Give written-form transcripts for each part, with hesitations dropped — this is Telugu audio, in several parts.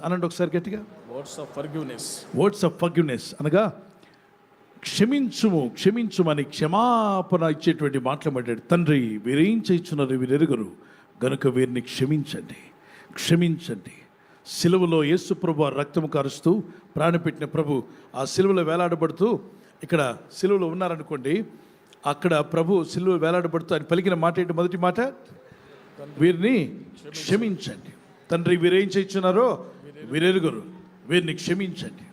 అనండి ఒకసారి గట్టిగా. Words of forgiveness. Words of forgiveness అనగా క్షమించుమని క్షమాపణ ఇచ్చేటువంటి మాటలు మాట్లాడు. తండ్రి వీరేం చేయుచున్నారు వీరెరుగరు గనుక వీరిని క్షమించండి. సిలువలో యేసు ప్రభు రక్తము కారుస్తూ ప్రాణపెట్టిన ప్రభు ఆ సిలువలో వేలాడబడుతూ, ఇక్కడ సిలువలో ఉన్నారనుకోండి, అక్కడ ప్రభు సిలువ వేలాడబడుతూ ఆయన పలికిన మాట ఏంటి? మొదటి మాట, వీరిని క్షమించండి. తండ్రి వీరేం చేయుచున్నారో వీరెరుగరు వీరిని క్షమించండి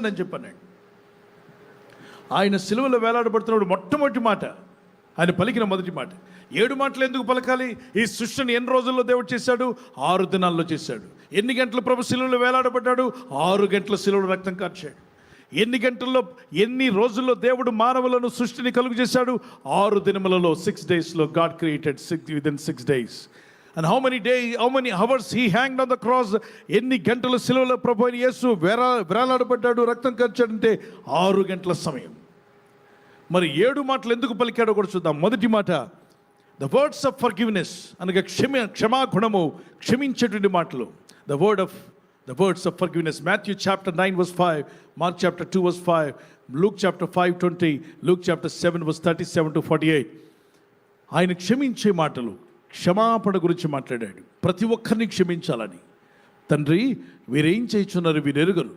అని చెప్పన్నాడు. ఆయన సిలువలో వేలాడబడుతున్నప్పుడు మొట్టమొదటి మాట ఆయన పలికిన మొదటి మాట. 7 మాటలు ఎందుకు పలకాలి? ఈ సృష్టిని ఎన్ని రోజుల్లో దేవుడు చేశాడు? 6 దినాల్లో చేశాడు. ఎన్ని గంటలు ప్రభు సిలువలో వేలాడబడ్డాడు? 6 గంటల సిలువలో రక్తం కార్చాడు. ఎన్ని రోజుల్లో దేవుడు మానవులను సృష్టిని కలుగు చేశాడు? 6 దినములలో 6 daysలో God created within 6 days. And how many hours he hanged on the cross? ఎన్ని గంటలు సిలువలో ప్రభు అయిన యేసు వేలాడబడ్డాడు, రక్తం కార్చాడంటే 6 గంటల సమయం. మరి 7 మాటలు ఎందుకు పలికాడో కూడా చూద్దాం. మొదటి మాట ద వర్డ్స్ ఆఫ్ ఫర్గివ్నెస్ అనగా క్షమాగుణము, క్షమించేటువంటి మాటలు. The words of forgiveness. Matthew chapter 9 verse 5, Mark chapter 2 verse 5, Luke chapter 5:20, Luke chapter 7 verse 37 to 48. ఆయన క్షమించే మాటలు, క్షమాపణ గురించి మాట్లాడాడు. ప్రతి ఒక్కరిని క్షమించాలని. తండ్రి వీరేం చేయుచున్నారు వీరెరుగరు.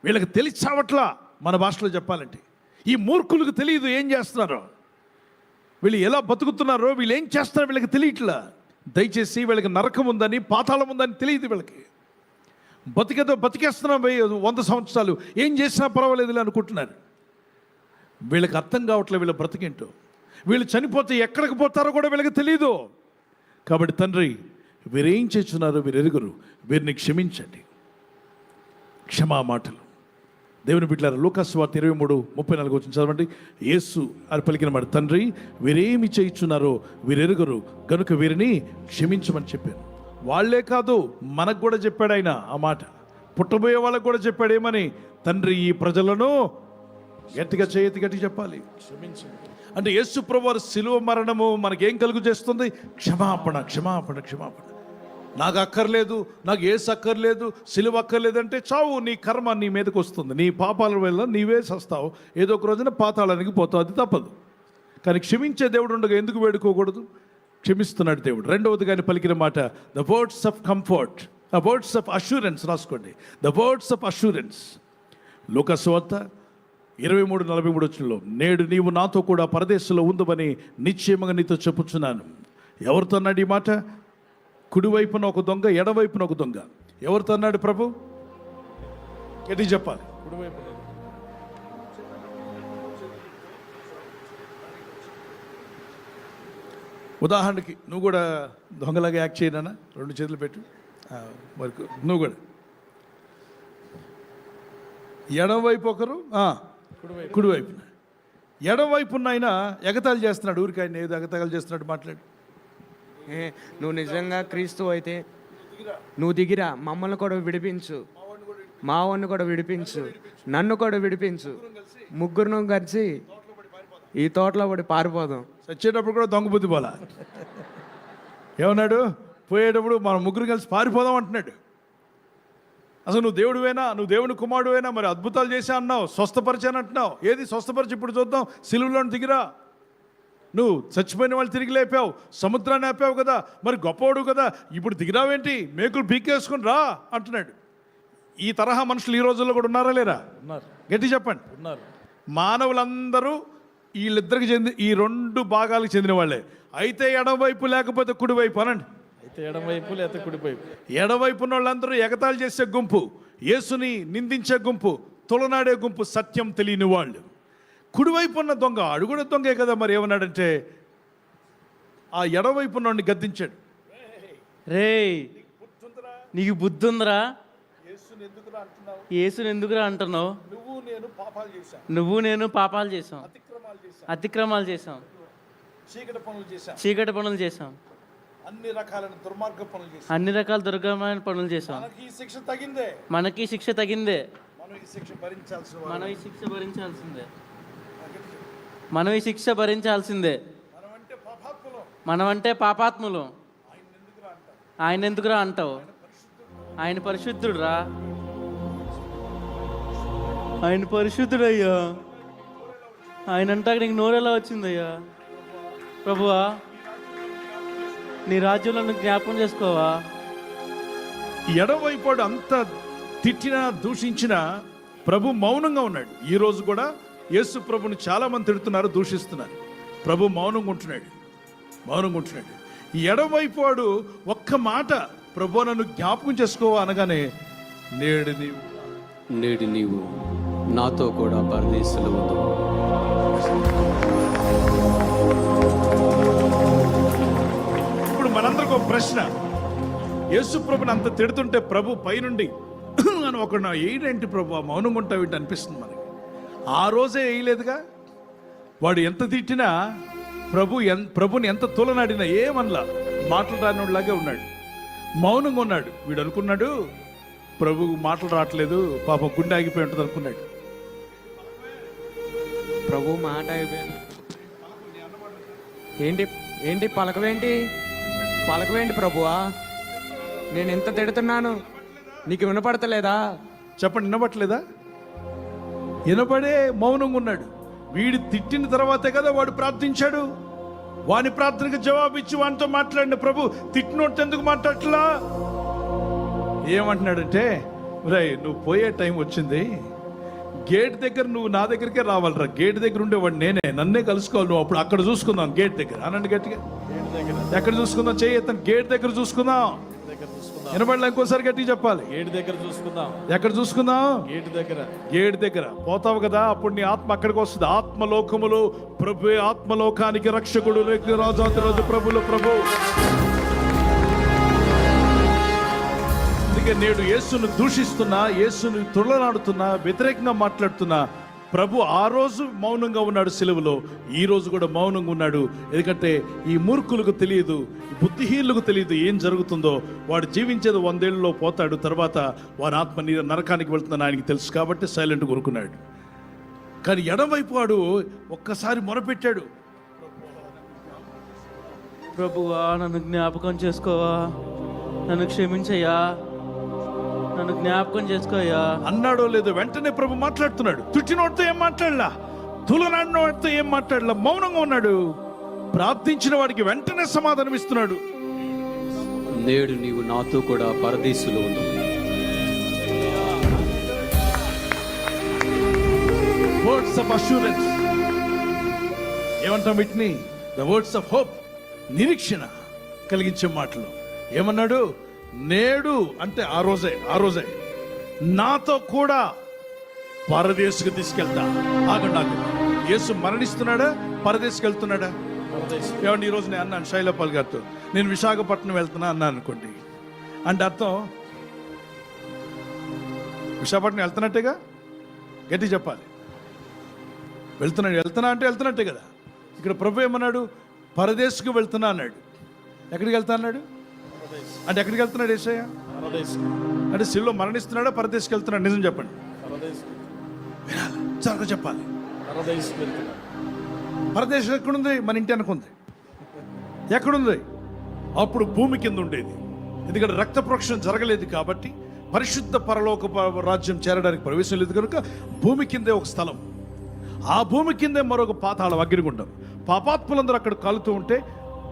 వీళ్ళకి తెలిసావట్లా, మన భాషలో చెప్పాలంటే ఈ మూర్ఖులకు తెలియదు ఏం చేస్తున్నారో, వీళ్ళు ఎలా బతుకుతున్నారో, వీళ్ళు ఏం చేస్తున్నారో వీళ్ళకి తెలియట్లా. దయచేసి వీళ్ళకి నరకం ఉందని, పాతాళం ఉందని తెలియదు. వీళ్ళకి బతికేస్తున్నాం 100 సంవత్సరాలు, ఏం చేసినా పర్వాలేదు అనుకుంటున్నారు. వీళ్ళకి అర్థం కావట్లేదు వీళ్ళ బ్రతికేంటో. వీళ్ళు చనిపోతే ఎక్కడికి పోతారో కూడా వీళ్ళకి తెలియదు. కాబట్టి తండ్రి వీరేం చేస్తున్నారు వీరెరుగరు వీరిని క్షమించండి. క్షమా మాటలు. దేవుని బిడ్డలారా, లూకాసు వార్త 23:34 వచ్చిన చదవండి. యేసు అని పలికిన మాట, తండ్రి వీరేమి చేయుచున్నారో వీరెరుగరు గనుక వీరిని క్షమించమని చెప్పాను. వాళ్లే కాదు, మనకు కూడా చెప్పాడు ఆయన ఆ మాట. పుట్టబోయే వాళ్ళకు కూడా చెప్పాడు ఏమని? తండ్రి ఈ ప్రజలను గట్టిగా గట్టి చెప్పాలి, క్షమించండి. అంటే యేసు ప్రభువారి శిలువ మరణము మనకేం కలుగు చేస్తుంది? క్షమాపణ. నాకు అక్కర్లేదు, నాకు యేసు అక్కర్లేదు, శిలువ అక్కర్లేదు అంటే చావు. నీ కర్మ నీ మీదకి వస్తుంది. నీ పాపాల వల్ల నీవే సస్తావు. ఏదో ఒక రోజున పాతాళానికి పోతావు, అది తప్పదు. కానీ క్షమించే దేవుడు ఉండగా ఎందుకు వేడుకోకూడదు? క్షమిస్తున్నాడు దేవుడు. రెండవది కానీ పలికిన మాట the words of comfort, the words of assurance. రాసుకోండి, ద వర్డ్స్ ఆఫ్ అష్యూరెన్స్. లూకాసు వార్త 23:43 వచ్చినలో, నేడు నీవు నాతో కూడా పరదేశంలో ఉందమని నిశ్చయముగా నీతో చెప్పుచున్నాను. ఎవరితో అన్నాడు ఈ మాట? కుడివైపున ఒక దొంగ, ఎడవైపున ఒక దొంగ. ఎవరితో అన్నాడు ప్రభు? ఎటు చెప్పాలి? కుడివైపు. ఉదాహరణకి నువ్వు కూడా దొంగలాగా యాక్ట్ చేయనా? 2 చేతులు పెట్టు. మరి నువ్వు కూడా ఎడమవైపు ఒకరు, కుడివైపున. ఎడమవైపున్న ఆయన ఎగతాళి చేస్తున్నాడు. ఊరికి ఆయన ఏదో ఎగతాళి చేస్తున్నాడు. మాట్లాడు. నువ్వు నిజంగా క్రీస్తు అయితే నువ్వు దిగిరా, మమ్మల్ని కూడా విడిపించు, మా వాడిని కూడా విడిపించు, నన్ను కూడా విడిపించు. ముగ్గురును కలిసి ఈ తోటలో పడి పారిపోదాం. చచ్చేటప్పుడు కూడా దొంగ బుద్ధి పోలా. ఏమన్నాడు? పోయేటప్పుడు మనం ముగ్గురు కలిసి పారిపోదాం అంటున్నాడు. అసలు నువ్వు దేవుడివేనా? నువ్వు దేవుని కుమారుడువేనా? మరి అద్భుతాలు చేశా అన్నావు, స్వస్థపరిచాను అంటున్నావు. ఏది స్వస్థపరిచి? ఇప్పుడు చూద్దాం. సిలువలో దిగిరా. నువ్వు చచ్చిపోయిన వాళ్ళు తిరిగి లేపావు, సముద్రాన్ని ఆపావు కదా, మరి గొప్పవాడు కదా, ఇప్పుడు దిగిరావేంటి? మేకులు పీకేసుకుని రా అంటున్నాడు. ఈ తరహా మనుషులు ఈ రోజుల్లో కూడా ఉన్నారా లేరా? ఉన్నారు. గట్టి చెప్పండి. ఉన్నారు. మానవులందరూ వీళ్ళిద్దరికి ఈ 2 భాగాలకు చెందిన వాళ్ళే. అయితే ఎడమవైపు లేకపోతే కుడివైపు అనండి. అయితే ఎడమవైపు లేకపోతే కుడివైపు. ఎడవైపు ఉన్న వాళ్ళందరూ ఎగతాళి చేసే గుంపు, యేసుని నిందించే గుంపు, తొలనాడే గుంపు, సత్యం తెలియని వాళ్ళు. కుడివైపు ఉన్న దొంగ, ఆడు కూడా దొంగే కదా. మరి ఏమన్నాడంటే ఆ ఎడవైపు ఉన్నోడిని గద్దించాడు. రే, నీకు బుద్ధి ఉందిరా? యేసుని ఎందుకురా అంటున్నావు? నువ్వు నేను పాపాలు చేశాం, అతిక్రమాలు చేశాం, చీకటి పనులు చేశాం, అన్ని రకాల దుర్గమైన పనులు చేశాం. మనకి శిక్ష తగిందే. మనం ఈ శిక్ష భరించాల్సిందే. మనమంటే పాపాత్ములు. ఆయన ఎందుకురా అంటావు? ఆయన పరిశుద్ధుడురా, ఆయన పరిశుద్ధుడయ్యా. ఆయన అంటే నీకు నోరెలా వచ్చిందయ్యా? ప్రభువా, నీ రాజ్యంలో నువ్వు జ్ఞాపకం చేసుకోవా? ఎడవైపోడు అంత తిట్టినా దూషించినా ప్రభు మౌనంగా ఉన్నాడు. ఈ రోజు కూడా యేసు ప్రభుని చాలా మంది తిడుతున్నారు, దూషిస్తున్నారు. ప్రభు మౌనంగా ఉంటున్నాడు. ఈ ఎడవైపోడు ఒక్క మాట, ప్రభు నన్ను జ్ఞాపకం చేసుకోవా అనగానే, నేడు నీవు నాతో కూడా పరదేశంలో ఉండు. ఇప్పుడు మనందరికి ఒక ప్రశ్న, యేసు ప్రభుని అంత తిడుతుంటే ప్రభు పైనుండి అని ఒకడు ఏంటి ప్రభు మౌనంగా ఉంటావు ఏంటి అనిపిస్తుంది మనకి. ఆ రోజే వేయలేదుగా. వాడు ఎంత తిట్టినా ప్రభుని ఎంత తూలనాడినా ఏమనలా, మాటలు రానిలాగే ఉన్నాడు, మౌనంగా ఉన్నాడు. వీడు అనుకున్నాడు ప్రభు మాటలు రావట్లేదు, పాపం గుండె ఆగిపోయి ఉంటుంది అనుకున్నాడు. ప్రభు మాట అయిపోయింది. ఏంటి పలకవేంటి ప్రభువా? నేను ఎంత తిడుతున్నాను, నీకు వినపడతలేదా? చెప్పండి, వినపట్లేదా? వినపడే మౌనంగా ఉన్నాడు. వీడు తిట్టిన తర్వాతే కదా వాడు ప్రార్థించాడు. వాని ప్రార్థనకు జవాబు ఇచ్చి వానితో మాట్లాడిన ప్రభు తిట్టినోడితో ఎందుకు మాట్లాడట్లా? ఏమంటున్నాడంటే, రై నువ్వు పోయే టైం వచ్చింది, గేట్ దగ్గర నువ్వు నా దగ్గరికే రావాలిరా. గేట్ దగ్గర ఉండేవాడు నేనే, నన్నే కలుసుకోవాలి నువ్వు. అప్పుడు అక్కడ చూసుకుందాం, గేట్ దగ్గర అనండి గట్టిగా. ఎక్కడ చూసుకుందాం? చేయొద్దని గేట్ దగ్గర చూసుకుందాం. వినపడలే, ఇంకోసారి గట్టిగా చెప్పాలి. గేట్ దగ్గర చూసుకుందాం. ఎక్కడ చూసుకుందాం? గేట్ దగ్గర పోతావు కదా, అప్పుడు నీ ఆత్మ అక్కడికి వస్తుంది. ఆత్మలోకములు ప్రభు, ఆత్మలోకానికి రక్షకుడు, రాజు ప్రభులు ప్రభు. అందుకే నేడు యేసును దూషిస్తున్నా, యేసును తులనాడుతున్నా, వ్యతిరేకంగా మాట్లాడుతున్నా ప్రభు ఆ రోజు మౌనంగా ఉన్నాడు సిలువలో, ఈ రోజు కూడా మౌనంగా ఉన్నాడు. ఎందుకంటే ఈ మూర్ఖులకు తెలియదు, బుద్ధిహీనులకు తెలియదు ఏం జరుగుతుందో. వాడు జీవించేది 100 ఏళ్ళలో పోతాడు, తర్వాత వారి ఆత్మ నరకానికి వెళ్తుందని ఆయనకి తెలుసు కాబట్టి సైలెంట్ కొరుకున్నాడు. కానీ ఎడమవైపు వాడు ఒక్కసారి మొరపెట్టాడు, ప్రభువా నన్ను జ్ఞాపకం చేసుకోవా, నన్ను క్షమించయ్యా, నన్ను జ్ఞాపకం చేసుకోయ్యా అన్నాడో లేదో వెంటనే ప్రభు మాట్లాడుతున్నాడు. తిట్టినోడితో ఏం మాట్లాడలా, తులనాడినోడితో ఏం మాట్లాడలా, మౌనంగా ఉన్నాడు. ప్రార్థించిన వాడికి వెంటనే సమాధానం ఇస్తున్నాడు. నేడు నీవు నాతో కూడా పరదేశంలో ఉండు. వర్డ్స్ ఆఫ్ అష్యూరెన్స్ ఏమంటాం వీటిని? ద వర్డ్స్ ఆఫ్ హోప్, నిరీక్షణ కలిగించే మాటలు. ఏమన్నాడు? నేడు అంటే ఆ రోజే నాతో కూడా పరదేశకు తీసుకెళ్తా. ఆగండి, యేసు మరణిస్తున్నాడా, పరదేశకు వెళ్తున్నాడా? ఏమండి, ఈరోజు నేను అన్నాను శైలపాల్ గారితో, నేను విశాఖపట్నం వెళ్తున్నా అన్నాను అనుకోండి, అంటే అర్థం విశాఖపట్నం వెళ్తున్నట్టేగా, గట్టి చెప్పాలి. వెళ్తున్నా అంటే వెళ్తున్నట్టే కదా. ఇక్కడ ప్రభు ఏమన్నాడు? పరదేశకు వెళ్తున్నా అన్నాడు. ఎక్కడికి వెళ్తా అన్నాడు? అంటే ఎక్కడికి వెళ్తున్నాడు యేసయ్య? అంటే సిలువలో మరణిస్తున్నాడా, పరదేశకు వెళ్తున్నాడు? నిజం చెప్పండి, వినాలి, చాలా చెప్పాలి. పరదేశం ఎక్కడుంది? మన ఇంటి అనుకుంది. ఎక్కడుంది? అప్పుడు భూమి కింద ఉండేది. ఎందుకంటే రక్త ప్రోక్షణ జరగలేదు కాబట్టి, పరిశుద్ధ పరలోక రాజ్యం చేరడానికి ప్రవేశం లేదు కనుక భూమి కిందే ఒక స్థలం. ఆ భూమి కిందే మరొక పాతాళం, అగ్నిగుండం. పాపాత్ములందరూ అక్కడ కాలుతూ ఉంటే,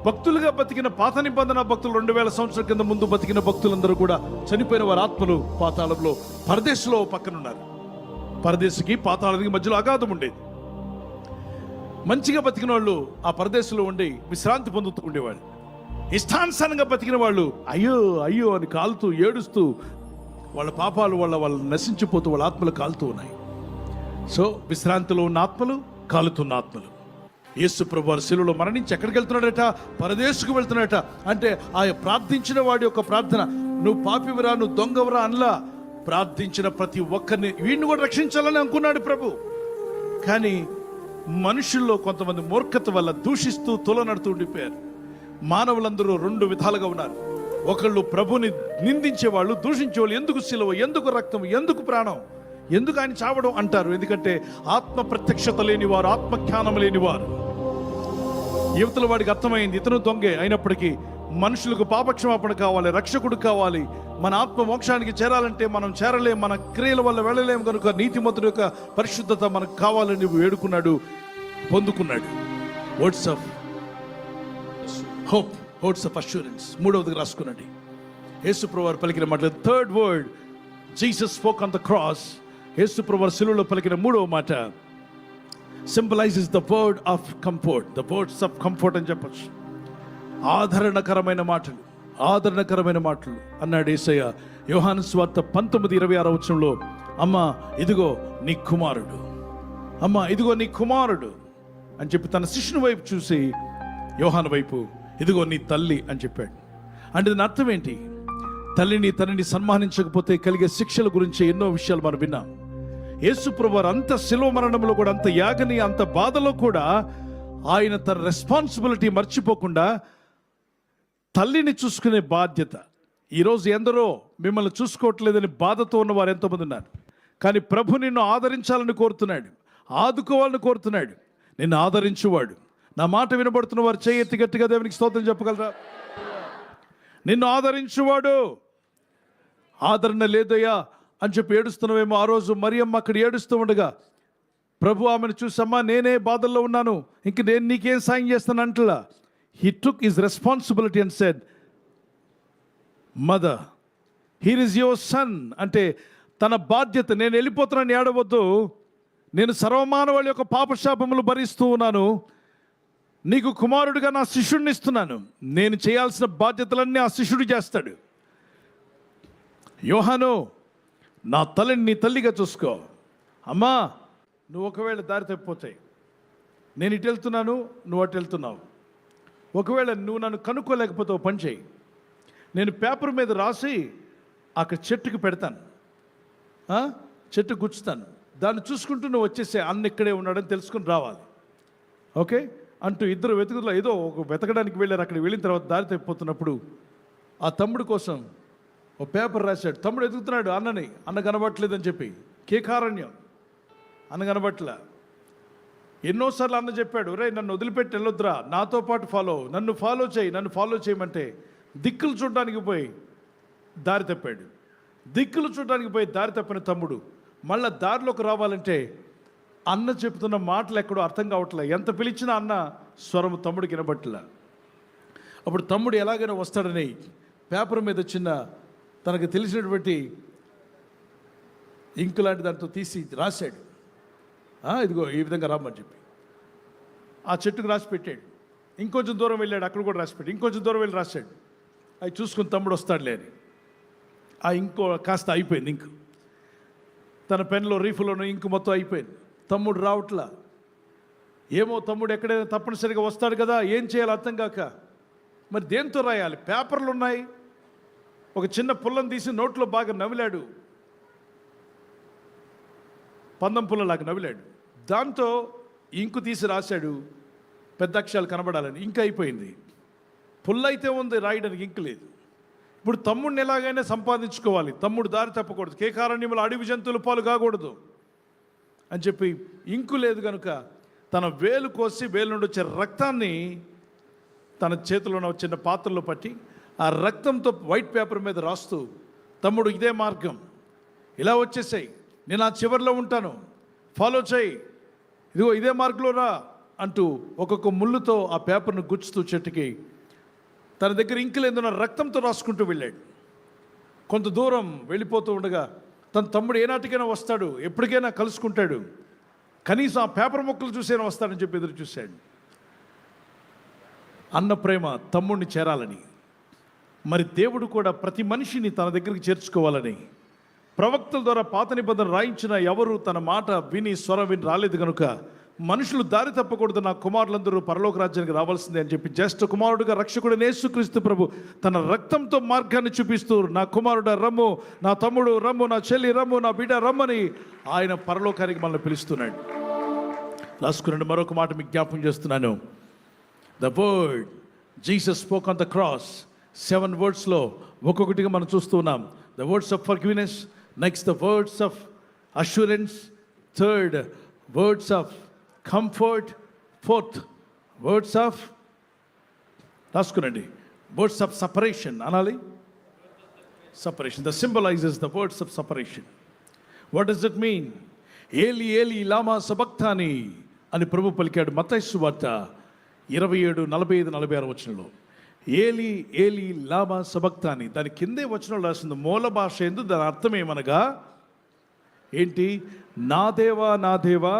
భక్తులుగా బతికిన పాత నిబంధన భక్తులు 2000 సంవత్సరాల కింద ముందు బతికిన భక్తులందరూ కూడా చనిపోయిన వారి ఆత్మలు పాతాళంలో, పరదేశంలో పక్కనున్నారు. పరదేశికి పాతాళానికి మధ్యలో అగాధం ఉండేది. మంచిగా బతికిన వాళ్ళు ఆ పరదేశంలో ఉండి విశ్రాంతి పొందుతూ ఉండేవాళ్ళు. ఇష్టానుసారంగా బతికిన వాళ్ళు అయ్యో అయ్యో అని కాలుతూ ఏడుస్తూ, వాళ్ళ పాపాలు వాళ్ళు నశించిపోతూ వాళ్ళ ఆత్మలు కాలుతూ ఉన్నాయి. సో విశ్రాంతిలో ఉన్న ఆత్మలు, కాలుతున్న ఆత్మలు. యేసు ప్రభువు శిలువలో మరణించి ఎక్కడికి వెళ్తున్నాడట? పరదేశకు వెళ్తున్నాడట. అంటే ఆ ప్రార్థించిన వాడి యొక్క ప్రార్థన, నువ్వు పాపివిరా, నువ్వు దొంగవరా అనలా. ప్రార్థించిన ప్రతి ఒక్కరిని, వీడిని కూడా రక్షించాలని అనుకున్నాడు ప్రభు. కానీ మనుషుల్లో కొంతమంది మూర్ఖత వల్ల దూషిస్తూ తులనడుతూ ఉండిపోయారు. మానవులందరూ 2 విధాలుగా ఉన్నారు. ఒకళ్ళు ప్రభుని నిందించేవాళ్ళు, దూషించేవాళ్ళు. ఎందుకు శిలువ, ఎందుకు రక్తం, ఎందుకు ప్రాణం, ఎందుకు ఆయన చావడం అంటారు. ఎందుకంటే ఆత్మ ప్రత్యక్షత లేనివారు, ఆత్మజ్ఞానం లేనివారు. యువతల వాడికి అర్థమైంది ఇతను దొంగే అయినప్పటికీ మనుషులకు పాపక్షమాపణ కావాలి, రక్షకుడు కావాలి. మన ఆత్మ మోక్షానికి చేరాలంటే మనం చేరలేం, మన క్రియల వల్ల వెళ్ళలేం. కనుక నీతిమంతుడి యొక్క పరిశుద్ధత మనకు కావాలని వేడుకున్నాడు, పొందుకున్నాడు. Words of hope, words of assurance. మూడవది రాసుకున్నాడు యేసు ప్రభువారు పలికిన మాటలు. Third word Jesus spoke on the cross. యేసు ప్రభువారు శిలువలో పలికిన మూడవ మాట symbolises the word of comfort. The words of comfort అని చెప్పచ్చు. ఆదరణకరమైన మాటలు, ఆదరణకరమైన మాటలు అన్నాడు యేసయ్య. యోహాను సువార్త 19:26 వచనంలో, అమ్మ ఇదిగో నీ కుమారుడు, అమ్మ ఇదిగో నీ కుమారుడు అని చెప్పి తన శిష్యుని వైపు చూసి యోహాను వైపు, ఇదిగో నీ తల్లి అని చెప్పాడు. అంటే దాని అర్థం ఏంటి? తల్లిని తనని సన్మానించకపోతే కలిగే శిక్షల గురించి ఎన్నో విషయాలు మనం విన్నాం. యేసు ప్రభువారు అంత శిలువ మరణంలో కూడా, అంత యాగని, అంత బాధలో కూడా ఆయన తన రెస్పాన్సిబిలిటీ మర్చిపోకుండా తల్లిని చూసుకునే బాధ్యత. ఈరోజు ఎందరో మిమ్మల్ని చూసుకోవట్లేదని బాధతో ఉన్నవారు ఎంతోమంది ఉన్నారు. కానీ ప్రభు నిన్ను ఆదరించాలని కోరుతున్నాడు, ఆదుకోవాలని కోరుతున్నాడు. నిన్ను ఆదరించువాడు. నా మాట వినబడుతున్న వారు చేయెత్తి గట్టిగా దేవునికి స్తోత్రం చెప్పగలరా? నిన్ను ఆదరించువాడు. ఆదరణ లేదయ్యా అని చెప్పి ఏడుస్తున్నావేమో. ఆ రోజు మరియమ్మ అక్కడ ఏడుస్తూ ఉండగా ప్రభు ఆమెను చూసమ్మా నేనే బాధల్లో ఉన్నాను, ఇంక నేను నీకేం సాయం చేస్తాను అంటలా. He took his responsibility and said, mother here is your son. అంటే తన బాధ్యత. నేను వెళ్ళిపోతున్నాను, ఏడవద్దు, నేను సర్వమానవాళి యొక్క పాపశాపములు భరిస్తూ ఉన్నాను, నీకు కుమారుడిగా నా శిష్యుడిని ఇస్తున్నాను, నేను చేయాల్సిన బాధ్యతలన్నీ ఆ శిష్యుడు చేస్తాడు. యోహాను, నా తల్లిని నీ తల్లిగా చూసుకో. అమ్మా నువ్వు ఒకవేళ దారి తప్పిపోతాయి, నేను ఇటు వెళ్తున్నాను, నువ్వు అటు వెళ్తున్నావు, ఒకవేళ నువ్వు నన్ను కనుక్కోలేకపోతే పని చేయి, నేను పేపర్ మీద రాసి అక్కడ చెట్టుకు పెడతాను, చెట్టు గుచ్చుతాను, దాన్ని చూసుకుంటూ నువ్వు వచ్చేసే, అన్న ఇక్కడే ఉన్నాడని తెలుసుకుని రావాలి, ఓకే అంటూ ఇద్దరు వెతుకులో ఏదో ఒక వెతకడానికి వెళ్ళారు. అక్కడికి వెళ్ళిన తర్వాత దారి తప్పిపోతున్నప్పుడు ఆ తమ్ముడు కోసం ఓ పేపర్ రాశాడు. తమ్ముడు ఎదుగుతున్నాడు అన్నని, అన్న కనబట్టలేదని చెప్పి. కేకారణ్యం, అన్న కనబట్టలే. ఎన్నోసార్లు అన్న చెప్పాడు, రే నన్ను వదిలిపెట్టి వెళ్ళొద్దురా, నాతో పాటు నన్ను ఫాలో చేయి, నన్ను ఫాలో చేయమంటే దిక్కులు చూడడానికి పోయి దారి తప్పాడు. దిక్కులు చూడడానికి పోయి దారి తప్పిన తమ్ముడు మళ్ళీ దారిలోకి రావాలంటే అన్న చెప్తున్న మాటలు ఎక్కడో అర్థం కావట్లే. ఎంత పిలిచినా అన్న స్వరం తమ్ముడికి వినబట్టలే. అప్పుడు తమ్ముడు ఎలాగైనా వస్తాడని పేపర్ మీద చిన్న తనకు తెలిసినటువంటి ఇంకు లాంటి దాంతో తీసి రాశాడు. ఇదిగో ఈ విధంగా రామని చెప్పి ఆ చెట్టుకు రాసి పెట్టాడు. ఇంకొంచెం దూరం వెళ్ళాడు, అక్కడ కూడా రాసి పెట్టాడు. ఇంకొంచెం దూరం వెళ్ళి రాశాడు. అవి చూసుకుని తమ్ముడు వస్తాడులే అని. ఆ ఇంకో కాస్త అయిపోయింది, ఇంకు తన పెన్లో రీఫ్లోనూ ఇంకు మొత్తం అయిపోయింది. తమ్ముడు రావట్లా. ఏమో తమ్ముడు ఎక్కడైనా తప్పనిసరిగా వస్తాడు కదా, ఏం చేయాలి అర్థం కాక మరి దేంతో రాయాలి? పేపర్లు ఉన్నాయి. ఒక చిన్న పుల్లను తీసి నోట్లో బాగా నవిలాడు, పందం పుల్లలాగా నవిలాడు. దాంతో ఇంకు తీసి రాశాడు, పెద్ద అక్షరాలు కనబడాలని. ఇంకా అయిపోయింది. పుల్ల అయితే ఉంది, రాయడానికి ఇంకు లేదు. ఇప్పుడు తమ్ముడిని ఎలాగైనా సంపాదించుకోవాలి, తమ్ముడు దారి తప్పకూడదు, కేకారణ్యంలో అడవి జంతువులు పాలు కాకూడదు అని చెప్పి ఇంకు లేదు కనుక తన వేలు కోసి వేలు నుండి వచ్చే రక్తాన్ని తన చేతిలో ఉన్న చిన్న పాత్రలో పట్టి ఆ రక్తంతో వైట్ పేపర్ మీద రాస్తూ, తమ్ముడు ఇదే మార్గం, ఇలా వచ్చేసాయి, నేను ఆ చివరిలో ఉంటాను, ఫాలో చేయి, ఇదిగో ఇదే మార్గంలో రా అంటూ ఒక్కొక్క ముళ్ళుతో ఆ పేపర్ను గుచ్చుతూ చెట్టుకి తన దగ్గర ఇంకు లేదున్న రక్తంతో రాసుకుంటూ వెళ్ళాడు. కొంత దూరం వెళ్ళిపోతూ ఉండగా తన తమ్ముడు ఏనాటికైనా వస్తాడు, ఎప్పటికైనా కలుసుకుంటాడు, కనీసం ఆ పేపర్ మొక్కలు చూసైనా వస్తాడని చెప్పి ఎదురు చూశాడు. అన్న ప్రేమ తమ్ముడిని చేరాలని, మరి దేవుడు కూడా ప్రతి మనిషిని తన దగ్గరికి చేర్చుకోవాలని ప్రవక్తల ద్వారా పాత నిబంధన రాయించిన ఎవరు తన మాట విని స్వరం విని రాలేదు కనుక మనుషులు దారి తప్పకూడదు, నా కుమారులందరూ పరలోక రాజ్యానికి రావాల్సిందే అని చెప్పి జ్యేష్ఠ కుమారుడుగా రక్షకుడైన యేసుక్రీస్తు ప్రభు తన రక్తంతో మార్గాన్ని చూపిస్తూ, నా కుమారుడు రమ్ము, నా తమ్ముడు రమ్ము, నా చెల్లి రమ్ము, నా బిడ్డ రమ్మని ఆయన పరలోకానికి మనల్ని పిలుస్తున్నాడు. రాసుకున్నాడు. మరొక మాట మీకు జ్ఞాపకం చేస్తున్నాను. The word Jesus spoke on the cross. 7 wordsలో ఒక్కొక్కటిగా మనం చూస్తూ ఉన్నాం. The words of forgiveness, next the words of assurance, third words of comfort, fourth words of, రాసుకునండి, వర్డ్స్ ఆఫ్ సపరేషన్ అనాలి. Separation the symbolises the words of separation. What does that mean? ఏలి ఏలి లామా సబక్తాని అని ప్రభు పలికాడు మత్తయి సువార్త 27, 45, 46 వచనంలో. ఏలి ఏలి లామా సబక్తాని, దాని కిందే వచనంలో రాసింది మూల భాష ఎందు దాని అర్థం ఏమనగా ఏంటి? నా దేవా నా దేవా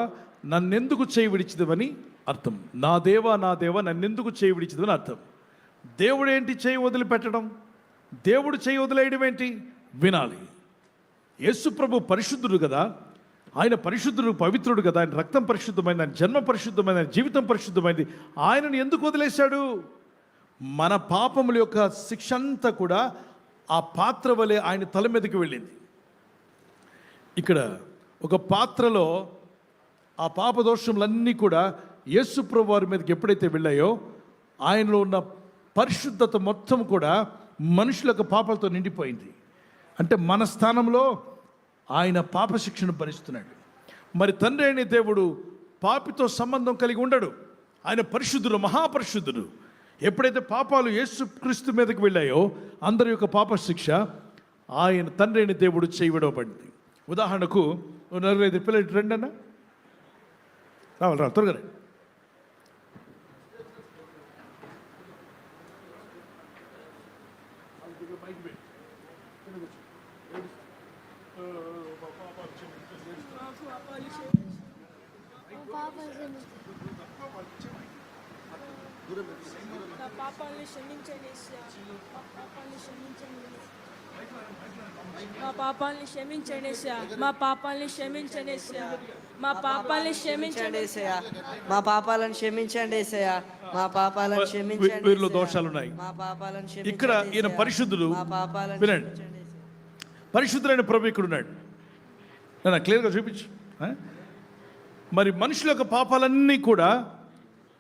నన్నెందుకు చేయి విడిచిదవని అర్థం. నా దేవా నా దేవా నన్నెందుకు చేయి విడిచిదవని అర్థం. దేవుడు ఏంటి చేయి వదిలిపెట్టడం? దేవుడు చేయి వదిలేయడం ఏంటి? వినాలి. యేసు ప్రభు పరిశుద్ధుడు కదా, ఆయన పరిశుద్ధుడు, పవిత్రుడు కదా, ఆయన రక్తం పరిశుద్ధమైంది, ఆయన జన్మ పరిశుద్ధమైంది, ఆయన జీవితం పరిశుద్ధమైంది. ఆయనను ఎందుకు వదిలేశాడు? మన పాపముల యొక్క శిక్ష అంతా కూడా ఆ పాత్ర వలె ఆయన తల మీదకి వెళ్ళింది. ఇక్కడ ఒక పాత్రలో ఆ పాప దోషములన్నీ కూడా యేసు ప్రభు వారి మీదకి ఎప్పుడైతే వెళ్ళాయో ఆయనలో ఉన్న పరిశుద్ధత మొత్తం కూడా మనుషుల యొక్క పాపాలతో నిండిపోయింది. అంటే మన స్థానంలో ఆయన పాప శిక్షను భరిస్తున్నాడు. మరి తండ్రి అయిన దేవుడు పాపితో సంబంధం కలిగి ఉండడు. ఆయన పరిశుద్ధుడు, మహాపరిశుద్ధుడు. ఎప్పుడైతే పాపాలు యేసు క్రీస్తు మీదకి వెళ్ళాయో అందరి యొక్క పాప శిక్ష ఆయన తండ్రి అయిన దేవుడు చేయబడబడింది. ఉదాహరణకు 45 పిల్లలు రండి అన్న, రావాలి రా త్వరగా రండి. నా పాపాలని క్షమించండి యేసయ్యా. మా పాపాలని క్షమించండి యేసయ్యా. మా పాపాలని క్షమించండి యేసయ్యా. మా పాపాలని క్షమించండి యేసయ్యా. మా పాపాలను క్షమించండి యేసయ్యా. మా పాపాలను క్షమించండి. వీరిలో దోషాలు ఉన్నాయి. మా పాపాలను క్షమించండి. ఇక్కడ ఈయన పరిశుద్ధుడు. మా పాపాలను వినండి, పరిశుద్ధులైన ప్రభు ఇక్కడ ఉన్నాడు. నేను క్లియర్గా చూపించు. మరి మనుషుల యొక్క పాపాలన్నీ కూడా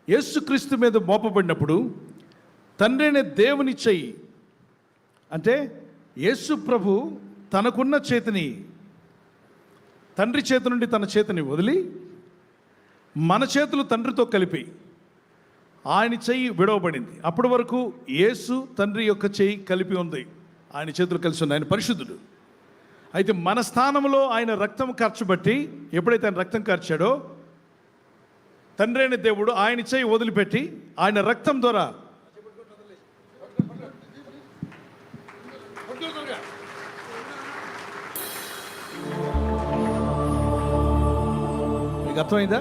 యేసుక్రీస్తు మీద మోపబడినప్పుడు తండ్రి అనే దేవుని చెయ్యి, అంటే యేసు ప్రభు తనకున్న చేతిని తండ్రి చేతి నుండి తన చేతిని వదిలి మన చేతులు తండ్రితో కలిపి ఆయన చెయ్యి విడవబడింది. అప్పటి వరకు యేసు తండ్రి యొక్క చెయ్యి కలిపి ఉంది, ఆయన చేతులు కలిసి ఉంది. ఆయన పరిశుద్ధుడు. అయితే మన స్థానంలో ఆయన రక్తం కార్చబట్టి, ఎప్పుడైతే ఆయన రక్తం కార్చాడో తండ్రి అయిన దేవుడు ఆయన చేయి వదిలిపెట్టి ఆయన రక్తం ద్వారా మీకు అర్థమైందా?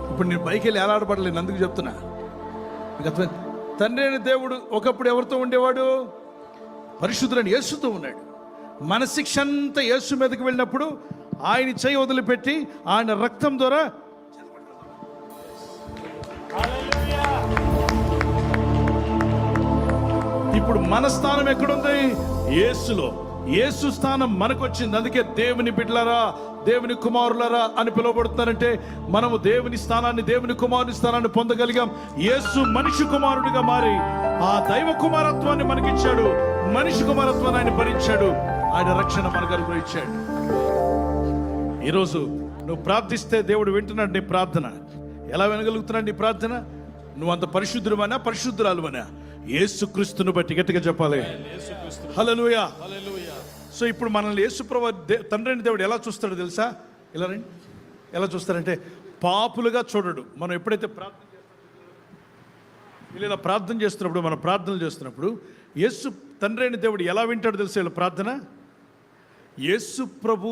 ఇప్పుడు నేను పైకి వెళ్ళి ఏలాడబడలేను, అందుకు చెప్తున్నా. మీకు అర్థమైంది? తండ్రి అయిన దేవుడు ఒకప్పుడు ఎవరితో ఉండేవాడు? పరిశుద్ధుడైన యేసుతో ఉన్నాడు. మన శిక్ష అంతా యేసు మీదకి వెళ్ళినప్పుడు ఆయన చేయి వదిలిపెట్టి ఆయన రక్తం ద్వారా ఇప్పుడు మన స్థానం ఎక్కడుంది? యేసులో. యేసు స్థానం మనకు వచ్చింది. అందుకే దేవుని బిడ్డలారా, దేవుని కుమారులారా అని పిలువబడుతున్నారంటే మనము దేవుని స్థానాన్ని, దేవుని కుమారుని స్థానాన్ని పొందగలిగాం. యేసు మనిషి కుమారుడిగా మారి ఆ దైవ కుమారత్వాన్ని మనకిచ్చాడు. మనిషి కుమారత్వాన్ని ఆయన భరించాడు. ఆయన రక్షణ మనకు అనుగ్రహించాడు. ఈరోజు నువ్వు ప్రార్థిస్తే దేవుడు వింటున్నాడు నీ ప్రార్థన. ఎలా వినగలుగుతున్నాడు నీ ప్రార్థన? నువ్వు అంత పరిశుద్ధుడమనా పరిశుద్ధురాలువనా? యేసుక్రీస్తును బట్టి గట్టిగా చెప్పాలి హల్లెలూయా. సో ఇప్పుడు మనల్ని యేసుప్రభు తండ్రి అయిన దేవుడు ఎలా చూస్తాడో తెలుసా? ఇలా రండి. ఎలా చూస్తారంటే పాపులుగా చూడడు. మనం ఎప్పుడైతే ఇలా ప్రార్థన చేస్తున్నప్పుడు, మనం ప్రార్థనలు చేస్తున్నప్పుడు యేసు తండ్రి అయిన దేవుడు ఎలా వింటాడో తెలుసా? వీళ్ళ ప్రార్థన యేసు ప్రభు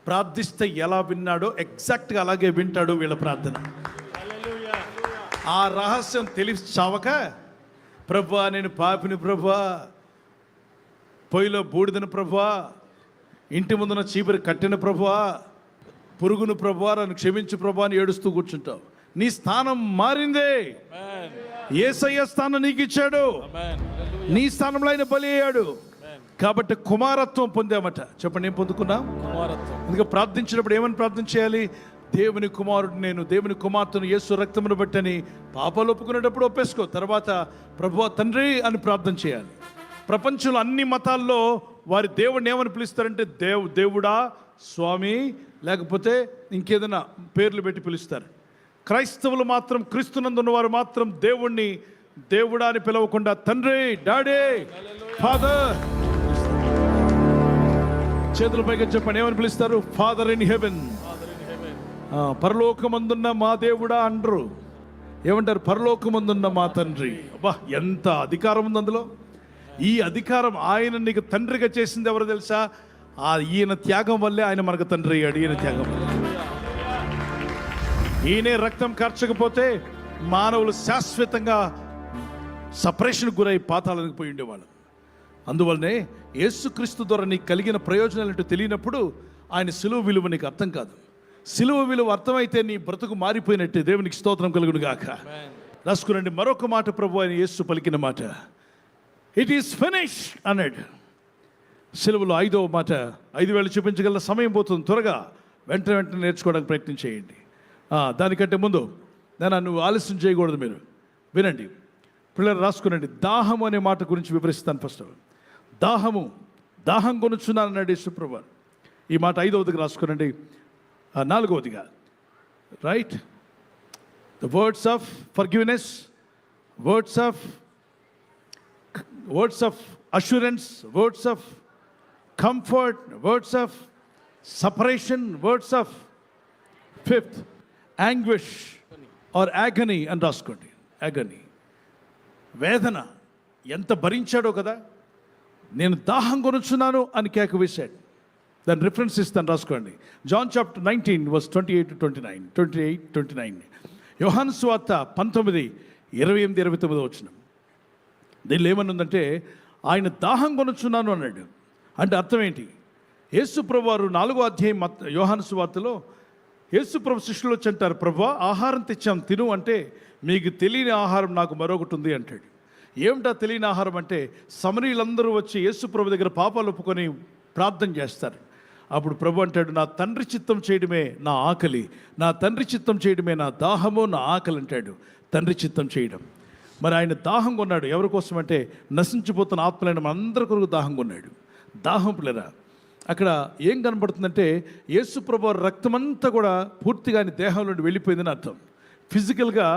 ప్రార్థిస్తే ఎలా విన్నాడో ఎగ్జాక్ట్గా అలాగే వింటాడు వీళ్ళ ప్రార్థన. ఆ రహస్యం తెలిసి చావక, ప్రభువా నేను పాపిని ప్రభువా, పొయ్యిలో బూడిదను ప్రభువా, ఇంటి ముందున చీపురు కట్టిన ప్రభువా, పురుగును ప్రభువా, నన్ను క్షమించు ప్రభువా అని ఏడుస్తూ కూర్చుంటావు. నీ స్థానం మారిందే. యేసయ్య స్థానం నీకు ఇచ్చాడు. నీ స్థానంలో ఆయన బలి అయ్యాడు. కాబట్టి కుమారత్వం పొందామట. చెప్పండి, ఏం పొందుకున్నాం? అందుకే ప్రార్థించినప్పుడు ఏమని ప్రార్థన చేయాలి? దేవుని కుమారుడు నేను, దేవుని కుమార్తెను యేసు రక్తమును బట్టని పాపాలు ఒప్పుకునేటప్పుడు ఒప్పేసుకో. తర్వాత ప్రభువా తండ్రి అని ప్రార్థన చేయాలి. ప్రపంచంలో అన్ని మతాల్లో వారి దేవుడిని ఏమని పిలుస్తారంటే దేవుడా, స్వామి, లేకపోతే ఇంకేదైనా పేర్లు పెట్టి పిలుస్తారు. క్రైస్తవులు మాత్రం, క్రీస్తునందు ఉన్నవారు మాత్రం దేవుణ్ణి దేవుడా అని పిలవకుండా తండ్రి, డాడీ, ఫాదర్. చేతుల పైకి చెప్పండి, ఏమని పిలుస్తారు? Father in heaven. పరలోకమందున్న మా దేవుడా అంటారు. ఏమంటారు? పరలోకమందున్న మా తండ్రి. అబ్బా, ఎంత అధికారం ఉంది అందులో. ఈ అధికారం, ఆయన నీకు తండ్రిగా చేసింది ఎవరు తెలుసా? ఈయన త్యాగం వల్లే ఆయన మనకు తండ్రి అయ్యాడు. ఈయన త్యాగం వల్ల. ఈయనే రక్తం కార్చకపోతే మానవులు శాశ్వతంగా సపరేషన్ గురై పాతాళానికి పోయి ఉండేవాళ్ళు. అందువల్లనే యేసుక్రీస్తు ద్వారా నీకు కలిగిన ప్రయోజనాలు అంటూ తెలియనప్పుడు ఆయన సిలువ విలువ నీకు అర్థం కాదు. సిలువ విలువ అర్థమైతే నీ బ్రతుకు మారిపోయినట్టే. దేవునికి స్తోత్రం కలుగును గాక. రాసుకురండి మరొక మాట, ప్రభు ఆయన యేసు పలికిన మాట, ఇట్ ఈస్ ఫినిష్ అన్నాడు. సిలువలో 5వ మాట. 5,000 చూపించగల సమయం పోతుంది. త్వరగా వెంటనే నేర్చుకోవడానికి ప్రయత్నం చేయండి. దానికంటే ముందు నువ్వు ఆలస్యం చేయకూడదు. మీరు వినండి పిల్లలు, రాసుకునండి. దాహము అనే మాట గురించి వివరిస్తాను. ఫస్ట్ దాహం కొనుచున్నాను అన్నాడు యేసుప్రభు. ఈ మాట 5వదిగా రాసుకునండి. 4వదిగా, right, the words of forgiveness, words of assurance, words of comfort, words of separation, words of 5th anguish or agony అని రాసుకోండి. యాగనీ, వేదన ఎంత భరించాడో కదా. నేను దాహం కొనుచున్నాను అని కేక వేశాడు. దాని రిఫరెన్స్ ఇస్తాను, రాసుకోండి. John chapter 19 verse 28-29. యోహాను సువార్త 19:28-29 వచనం. దీనిలో ఏమనుందంటే, ఆయన దాహం కొనుచున్నాను అన్నాడు. అంటే అర్థం ఏంటి? యేసుప్రభు వారు 4వ అధ్యాయం యోహాను సువార్తలో యేసుప్రభు శిష్యులు వచ్చి అంటారు, ప్రభువా ఆహారం తెచ్చాం తిను అంటే, మీకు తెలియని ఆహారం నాకు మరొకటి ఉంది అంటాడు. ఏమిటా తెలియని ఆహారం అంటే, సమరీయులందరూ వచ్చి యేసుప్రభు దగ్గర పాపాలు ఒప్పుకొని ప్రార్థన చేస్తారు. అప్పుడు ప్రభు అంటాడు, నా తండ్రి చిత్తం చేయడమే నా ఆకలి, నా తండ్రి చిత్తం చేయడమే నా దాహము, నా ఆకలి అంటాడు. తండ్రి చిత్తం చేయడం. మరి ఆయన దాహం కొన్నాడు. ఎవరి కోసం అంటే, నశించిపోతున్న ఆత్మలైన మనందరి కొరకు దాహం కొన్నాడు. దాహం పిల్లరా, అక్కడ ఏం కనబడుతుందంటే, యేసుప్రభు రక్తమంతా కూడా పూర్తిగా ఆయన దేహంలో నుండి వెళ్ళిపోయిందని అర్థం. ఫిజికల్గా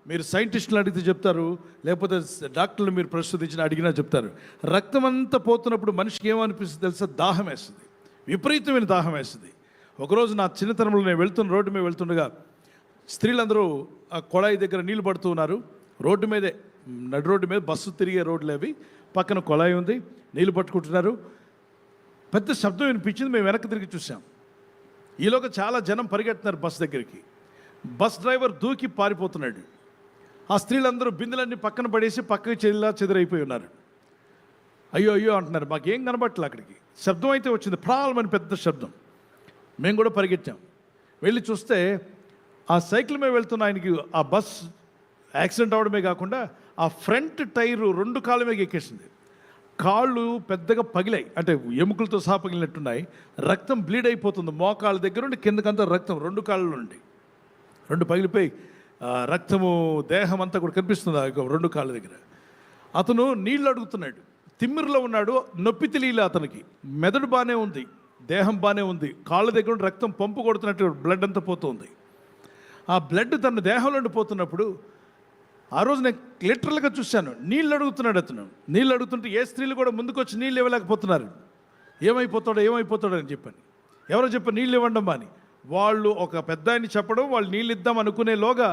మీరు సైంటిస్టులు అడిగితే చెప్తారు, లేకపోతే డాక్టర్లు మీరు ప్రస్తుతించిన అడిగినా చెప్తారు. రక్తం అంతా పోతున్నప్పుడు మనిషికి ఏమనిపిస్తుంది తెలుసా? దాహం వేస్తుంది, విపరీతమైన దాహం వేస్తుంది. ఒకరోజు నా చిన్నతనంలో నేను రోడ్డు మీద వెళ్తుండగా స్త్రీలందరూ ఆ కొళాయి దగ్గర నీళ్లు పడుతూ ఉన్నారు. రోడ్డు మీదే, నడు రోడ్డు మీద, బస్సు తిరిగే రోడ్లు అవి, పక్కన కొళాయి ఉంది, నీళ్లు పట్టుకుంటున్నారు. పెద్ద శబ్దం వినిపించింది. మేము వెనక్కి తిరిగి చూసాం. ఈలోగా చాలా జనం పరిగెడుతున్నారు బస్ దగ్గరికి. బస్ డ్రైవర్ దూకి పారిపోతున్నాడు. ఆ స్త్రీలందరూ బిందెలన్నీ పక్కన పడేసి పక్కకి చెదిరైపోయి ఉన్నారు. అయ్యో అయ్యో అంటున్నారు. మాకేం కనబట్టలే. అక్కడికి శబ్దం అయితే వచ్చింది, ప్రారంభమైన పెద్ద శబ్దం. మేము కూడా పరిగెత్తాం. వెళ్ళి చూస్తే ఆ సైకిల్ మీద వెళ్తున్న ఆయనకి ఆ బస్ యాక్సిడెంట్ అవడమే కాకుండా ఆ ఫ్రంట్ టైరు 2 కాళ్ళ మీద ఎక్కేసింది. కాళ్ళు పెద్దగా పగిలాయి, అంటే ఎముకలతో సహా పగిలినట్టున్నాయి. రక్తం బ్లీడ్ అయిపోతుంది. మోకాళ్ళ దగ్గర నుండి కిందకంతా రక్తం, 2 కాళ్ళ నుండి 2 పగిలిపోయి రక్తము దేహం అంతా కూడా కనిపిస్తుంది ఆ 2 కాళ్ళ దగ్గర. అతను నీళ్ళు అడుగుతున్నాడు. తిమ్మిరిలో ఉన్నాడు. నొప్పి తెలియలే అతనికి. మెదడు బాగానే ఉంది, దేహం బాగానే ఉంది. కాళ్ళ దగ్గర నుండి రక్తం పంపు కొడుతున్నట్టు బ్లడ్ అంతా పోతుంది. ఆ బ్లడ్ తన దేహంలో పోతున్నప్పుడు ఆ రోజు నేను లిటరల్గా చూశాను. నీళ్ళు అడుగుతున్నాడు అతను. నీళ్ళు అడుగుతుంటే ఏ స్త్రీలు కూడా ముందుకు వచ్చి నీళ్ళు ఇవ్వలేకపోతున్నారు. ఏమైపోతాడో అని చెప్పని. ఎవరో చెప్పారు నీళ్ళు ఇవ్వండమ్మా అని. వాళ్ళు ఒక పెద్ద ఆయన చెప్పడం, వాళ్ళు నీళ్ళు ఇద్దాం అనుకునేలోగా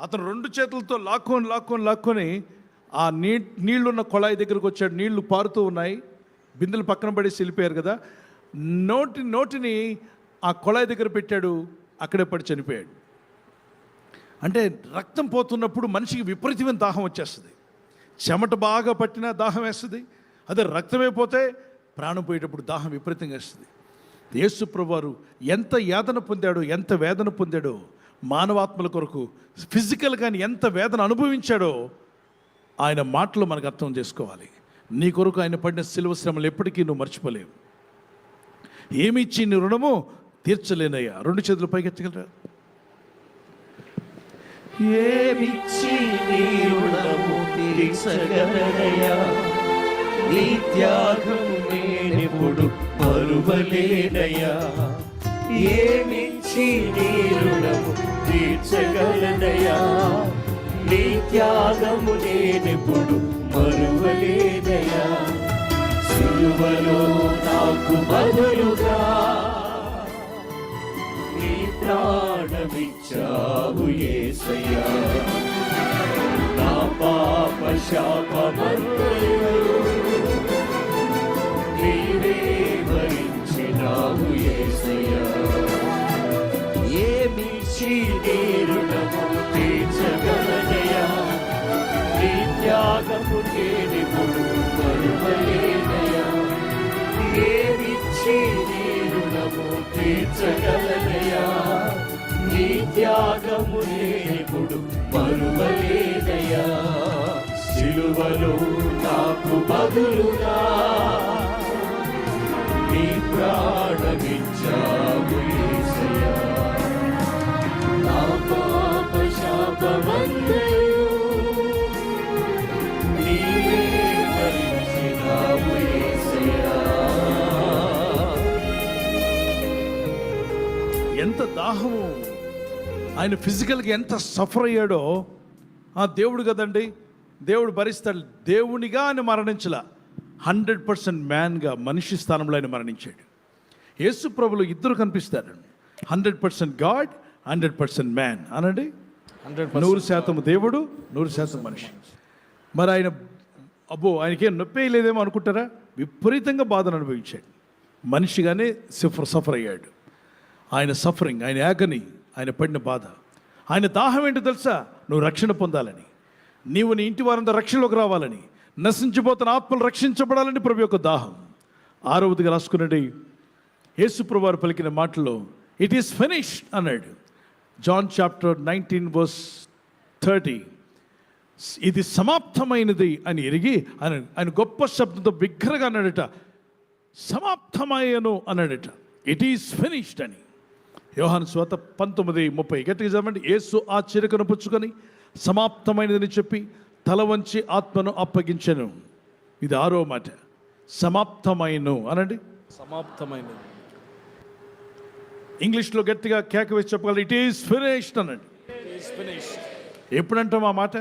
అతను 2 చేతులతో లాక్కొని ఆ నీళ్లున్న కొళాయి దగ్గరకు వచ్చాడు. నీళ్లు పారుతూ ఉన్నాయి. బిందెలు పక్కన పడేసి వెళ్ళిపోయారు కదా. నోటిని ఆ కొళాయి దగ్గర పెట్టాడు. అక్కడే పడి చనిపోయాడు. అంటే రక్తం పోతున్నప్పుడు మనిషికి విపరీతమైన దాహం వచ్చేస్తుంది. చెమట బాగా పట్టినా దాహం వేస్తుంది. అదే రక్తమే పోతే ప్రాణం పోయేటప్పుడు దాహం విపరీతంగా వేస్తుంది. యేసు ప్రభువారు ఎంత యాతన పొందాడో, ఎంత వేదన పొందాడో మానవాత్మల కొరకు, ఫిజికల్గా ఎంత వేదన అనుభవించాడో ఆయన మాటలు మనకు అర్థం చేసుకోవాలి. నీ కొరకు ఆయన పడిన సిలువ శ్రమలు ఎప్పటికీ నువ్వు మర్చిపోలేవు. ఏమి ఇచ్చి నీ రుణము తీర్చలేనయ్యా. 2 చేతులు పైకెత్తగలరా? ఏమిచ్చి నీ రుణము తీర్చగలనయ్యా, నీ త్యాగం నేనెప్పుడు మరువలేనయ్యా. ఏమిచ్చి నీ రుణము తీర్చగలనయ్యా, నీ త్యాగము నేనెప్పుడు మరువలేదయా సిలువలో నాకు బదులుగా నీ ప్రాణమిచ్చావు యేసయ్యా నా పాప శాపమంతయు నీవే భరించినావు యేసయ్యా ఏమిచ్చి నీ రుణము తీర్చగలనయా నీ త్యాగము నేనెప్పుడు మరువలేనయా ఏమిచ్చి నీ రుణము తీర్చగలనయా నీ త్యాగము నేనెప్పుడు మరువలేనయా సిలువలో నాకు బదులుగా నీ ప్రాణమిచ్చావు యేసయ్యా నా పాప శాపమంతయు నీవే భరించినావు యేసయ్యా ఎంత దాహము, ఆయన ఫిజికల్గా ఎంత సఫర్ అయ్యాడో ఆ దేవుడు కదండి, దేవుడు భరిస్తాడు. దేవునిగా ఆయన మరణించలా, 100% మ్యాన్గా మనిషి స్థానంలో ఆయన మరణించాడు. యేసు ప్రభులు ఇద్దరు కనిపిస్తారు, 100% గాడ్, 100% మ్యాన్ అనండి. 100% దేవుడు, 100% మనిషి. మరి ఆయన ఆయనకేం నొప్పి లేదేమో అనుకుంటారా? విపరీతంగా బాధను అనుభవించాడు. మనిషిగానే సఫర్ అయ్యాడు. ఆయన సఫరింగ్, ఆయన యాగని, ఆయన పడిన బాధ, ఆయన దాహం ఏంటో తెలుసా? నువ్వు రక్షణ పొందాలని, నీవు నీ ఇంటి వారంతా రక్షణలోకి రావాలని, నశించిపోతున్న ఆత్మలు రక్షించబడాలని ప్రభు యొక్క దాహం. 6వదిగా రాసుకున్నది యేసు ప్రభు వారు పలికిన మాటలో ఇట్ ఈస్ ఫినిష్డ్ అన్నాడు. జాన్ చాప్టర్ 19:30 ఇది సమాప్తమైనది అని ఎరిగి ఆయన గొప్ప శబ్దంతో బిగ్గరగా అన్నాడట, సమాప్తమయ్యను అన్నాడట, ఇట్ ఈస్ ఫినిష్డ్ అని. యోహాను సువార్త 19:30 గట్టిగా చదవండి. యేసు ఆ చిరకను పుచ్చుకొని సమాప్తమైనదని చెప్పి తల వంచి ఆత్మను అప్పగించెను. ఇది 6వ మాట, సమాప్తమైను అనండి. సమాప్తమైనది. ఇంగ్లీష్లో గట్టిగా కేక వేసి చెప్పగలరు, ఇట్ ఈస్ ఫినిష్డ్ అనండి. ఎప్పుడంటాం ఆ మాట?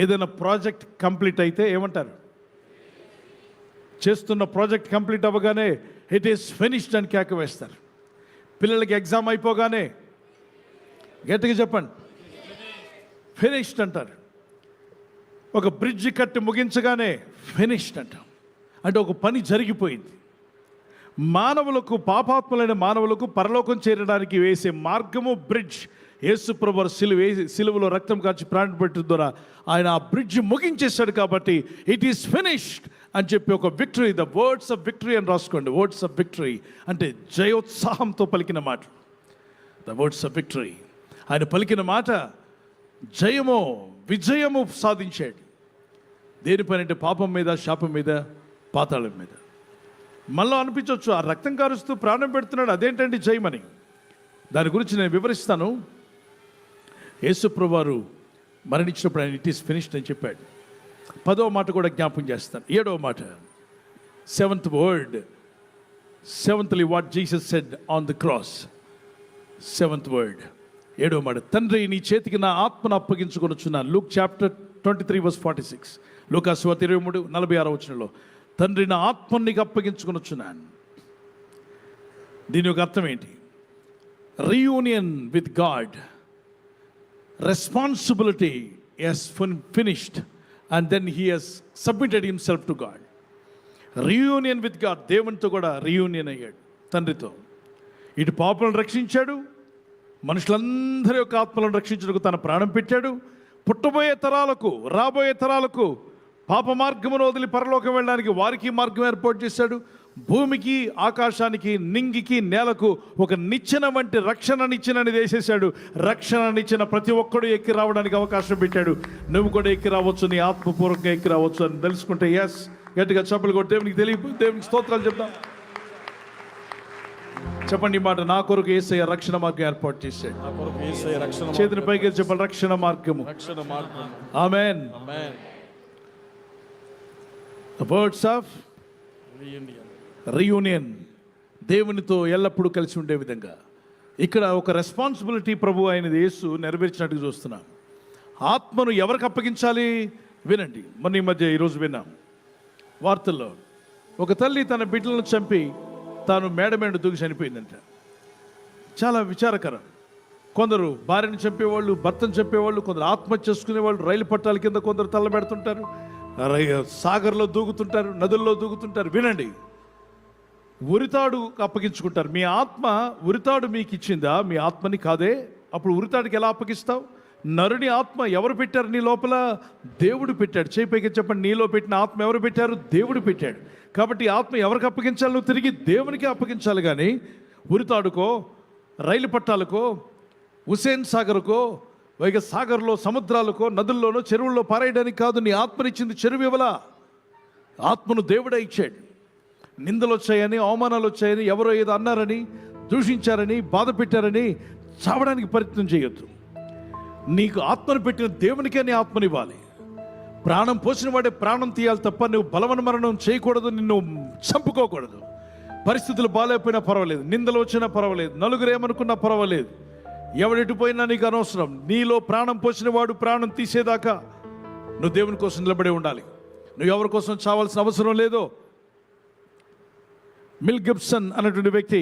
ఏదైనా ప్రాజెక్ట్ కంప్లీట్ అయితే ఏమంటారు? చేస్తున్న ప్రాజెక్ట్ కంప్లీట్ అవ్వగానే ఇట్ ఈస్ ఫినిష్డ్ అని కేక వేస్తారు. పిల్లలకి ఎగ్జామ్ అయిపోగానే గట్టిగా చెప్పండి, ఫినిష్డ్ అంటారు. ఒక బ్రిడ్జ్ కట్టి ముగించగానే ఫినిష్డ్ అంటాం. అంటే ఒక పని జరిగిపోయింది. మానవులకు, పాపాత్ములైన మానవులకు పరలోకం చేరడానికి వేసే మార్గము బ్రిడ్జ్. యేసు ప్రభువు సిలువలో రక్తం కాచి ప్రాణం పెట్టడం ద్వారా ఆయన ఆ బ్రిడ్జ్ ముగించేశాడు. కాబట్టి ఇట్ ఈస్ ఫినిష్డ్ అని చెప్పి ఒక victory, the words of victory అని రాసుకోండి. వర్డ్స్ ఆఫ్ విక్టరీ అంటే జయోత్సాహంతో పలికిన మాట, ద వర్డ్స్ ఆఫ్ విక్టరీ. ఆయన పలికిన మాట జయము, విజయము సాధించాడు. దేనిపైన అంటే పాపం మీద, శాపం మీద, పాతాళం మీద. మళ్ళీ అనిపించవచ్చు, ఆ రక్తం కారుస్తూ ప్రాణం పెడుతున్నాడు, అదేంటండి జయమని. దాని గురించి నేను వివరిస్తాను. యేసు ప్రభువు వారు మరణించినప్పుడు ఆయన ఇట్ ఈస్ ఫినిష్డ్ అని చెప్పాడు. 10వ మాట కూడా జ్ఞాపకం చేస్తాను. 7వ మాట, 7th word, 7thly what Jesus said on the cross. 7th word, 7వ మాట, తండ్రి నీ చేతికి నా ఆత్మను అప్పగించుకొనుచున్నాను. లూక్ చాప్టర్ 23:46, లూకాసు 23:46 తండ్రి నా ఆత్మను నీకు అప్పగించుకొనుచున్నాను. దీని యొక్క అర్థం ఏంటి? Reunion with God, responsibility has finished and then he has submitted himself to God. Reunion with God, దేవునితో కూడా రీయూనియన్ అయ్యాడు, తండ్రితో. ఇటు పాపులను రక్షించాడు, మనుషులందరి యొక్క ఆత్మలను రక్షించడానికి తన ప్రాణం పెట్టాడు. పుట్టబోయే తరాలకు, రాబోయే తరాలకు పాప మార్గమును వదిలి పరలోకం వెళ్ళడానికి వారికి మార్గం ఏర్పాటు చేశాడు. భూమికి, ఆకాశానికి, నింగికి, నేలకు ఒక నిచ్చెన వంటి రక్షణనిచ్చెనని వేసేశాడు. రక్షణనిచ్చిన ప్రతి ఒక్కడు ఎక్కి రావడానికి అవకాశం పెట్టాడు. నువ్వు కూడా ఎక్కి రావచ్చు, నీ ఆత్మపూర్వకంగా ఎక్కి రావచ్చు అని తెలుసుకుంటే ఎస్ గట్టిగా చప్పలు కొట్టి దేవునికి స్తోత్రాలు చెప్తాం. చెప్పండి ఈ మాట, నా కొరకు యేసయ్య రక్షణ మార్గం ఏర్పాటు చేశాడు. చేతిని పైకి చెప్పండి, రక్షణ మార్గము. ఆమేన్. The words of రీయూనియన్, దేవునితో ఎల్లప్పుడూ కలిసి ఉండే విధంగా. ఇక్కడ ఒక రెస్పాన్సిబిలిటీ ప్రభు అయినది యేసు నెరవేర్చినట్టుగా చూస్తున్నాం. ఆత్మను ఎవరికి అప్పగించాలి? వినండి, మొన్న ఈ మధ్య ఈరోజు విన్నాం వార్తల్లో, ఒక తల్లి తన బిడ్డలను చంపి తాను మేడ దూకి చనిపోయిందంట. చాలా విచారకరం. కొందరు భార్యను చంపేవాళ్ళు, భర్తను చంపేవాళ్ళు, కొందరు ఆత్మహత్య చేసుకునేవాళ్ళు, రైలు పట్టాల కింద కొందరు తల్లబెడుతుంటారు, సాగర్లో దూకుతుంటారు, నదుల్లో దూకుతుంటారు. వినండి, ఉరితాడు అప్పగించుకుంటారు. మీ ఆత్మ ఉరితాడు మీకు ఇచ్చిందా? మీ ఆత్మని కాదే. అప్పుడు ఉరితాడుకి ఎలా అప్పగిస్తావు? నరుని ఆత్మ ఎవరు పెట్టారు నీ లోపల? దేవుడు పెట్టాడు. చేయిపైకి చెప్పండి, నీలో పెట్టిన ఆత్మ ఎవరు పెట్టారు? దేవుడు పెట్టాడు. కాబట్టి ఆత్మ ఎవరికి అప్పగించాలి? నువ్వు తిరిగి దేవునికి అప్పగించాలి. కానీ ఉరితాడుకో, రైలు పట్టాలకో, హుసేన్ సాగర్కో, సాగర్లో, సముద్రాలకో, నదుల్లోనో, చెరువుల్లో పారేయడానికి కాదు. నీ ఆత్మనిచ్చింది చెరువు ఇవ్వలా. ఆత్మను దేవుడే ఇచ్చాడు. నిందలు వచ్చాయని, అవమానాలు వచ్చాయని, ఎవరో ఏదో అన్నారని, దూషించారని, బాధ పెట్టారని చావడానికి ప్రయత్నం చేయొద్దు. నీకు ఆత్మను పెట్టిన దేవునికే నీ ఆత్మనివ్వాలి. ప్రాణం పోసిన వాడే ప్రాణం తీయాలి తప్ప నువ్వు బలవన మరణం చేయకూడదు, నిన్ను చంపుకోకూడదు. పరిస్థితులు బాగాలేకపోయినా పర్వాలేదు, నిందలు వచ్చినా పర్వాలేదు, నలుగురు ఏమనుకున్నా పర్వాలేదు, ఎవడెటుపోయినా నీకు అనవసరం. నీలో ప్రాణం పోసిన వాడు ప్రాణం తీసేదాకా నువ్వు దేవుని కోసం నిలబడి ఉండాలి. నువ్వు ఎవరి కోసం చావాల్సిన అవసరం లేదు. మిల్ గిబ్సన్ అనేటువంటి వ్యక్తి